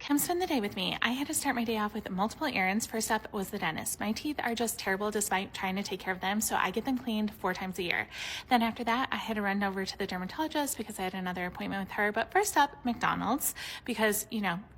Come spend the day with me. I had to start my day off with multiple errands. First up was the dentist. My teeth are just terrible despite trying to take care of them, so I get them cleaned 4 times a year. Then after that, I had to run over to the dermatologist because I had another appointment with her. But first up, McDonald's, because,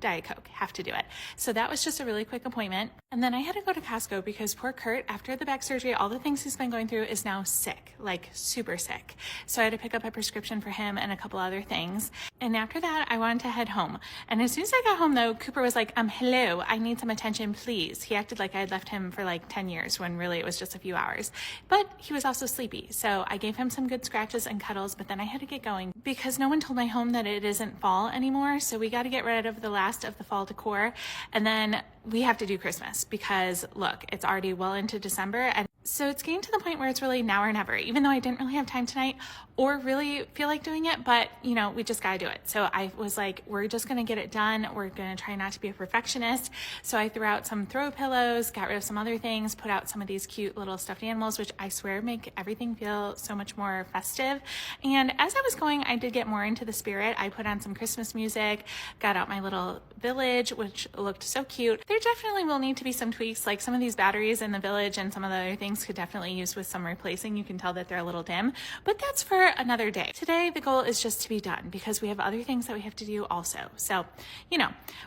Diet Coke, have to do it. So that was just a really quick appointment. And then I had to go to Costco because poor Kurt, after the back surgery, all the things he's been going through, is now sick, like super sick. So I had to pick up a prescription for him and a couple other things. And after that, I wanted to head home. And as soon as I got home, though, Cooper was like, hello, I need some attention, please. He acted like I had left him for like 10 years when really it was just a few hours. But he was also sleepy. So I gave him some good scratches and cuddles, but then I had to get going because no one told my home that it isn't fall anymore. So we got to get rid of the last of the fall decor. And then we have to do Christmas because look, it's already well into December. And so it's getting to the point where it's really now or never, even though I didn't really have time tonight or really feel like doing it, but we just got to do it. So I was like, we're just going to get it done. We're going to try not to be a perfectionist. So I threw out some throw pillows, got rid of some other things, put out some of these cute little stuffed animals, which I swear make everything feel so much more festive. And as I was going, I did get more into the spirit. I put on some Christmas music, got out my little village, which looked so cute. There definitely will need to be some tweaks, like some of these batteries in the village and some of the other things could definitely use with some replacing. You can tell that they're a little dim, but that's for another day. Today, the goal is just to be done because we have other things that we have to do also. So,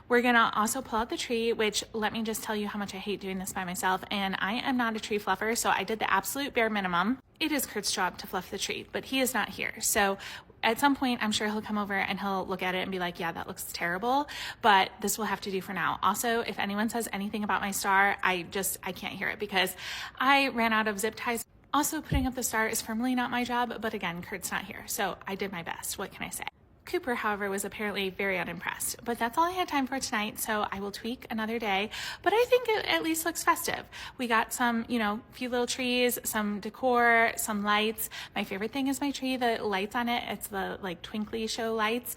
we're gonna also pull out the tree, which let me just tell you how much I hate doing this by myself. And I am not a tree fluffer, so I did the absolute bare minimum. It is Kurt's job to fluff the tree, but he is not here. So at some point, I'm sure he'll come over and he'll look at it and be like, yeah, that looks terrible, but this will have to do for now. Also, if anyone says anything about my star, I can't hear it because I ran out of zip ties. Also, putting up the star is firmly not my job, but again, Kurt's not here, so I did my best. What can I say? Cooper, however, was apparently very unimpressed, but that's all I had time for tonight, so I will tweak another day, but I think it at least looks festive. We got some, few little trees, some decor, some lights. My favorite thing is my tree, the lights on it. It's the twinkly show lights.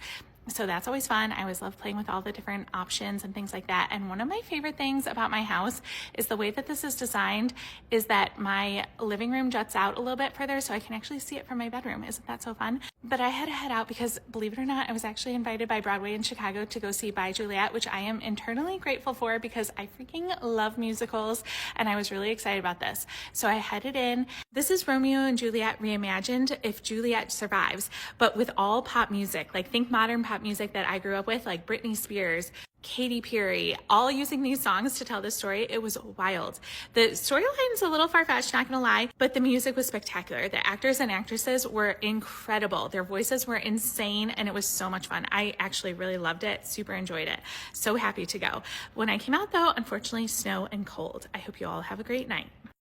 So that's always fun. I always love playing with all the different options and things like that. And one of my favorite things about my house is the way that this is designed is that my living room juts out a little bit further so I can actually see it from my bedroom. Isn't that so fun? But I had to head out because, believe it or not, I was actually invited by Broadway in Chicago to go see By Juliet, which I am internally grateful for because I freaking love musicals and I was really excited about this. So I headed in. This is Romeo and Juliet reimagined if Juliet survives, but with all pop music, think modern pop music that I grew up with, like Britney Spears, Katy Perry, all using these songs to tell this story. It was wild. The storyline is a little far-fetched, not gonna lie, but the music was spectacular. The actors and actresses were incredible. Their voices were insane, and it was so much fun. I actually really loved it, super enjoyed it. So happy to go. When I came out though, unfortunately, snow and cold. I hope you all have a great night.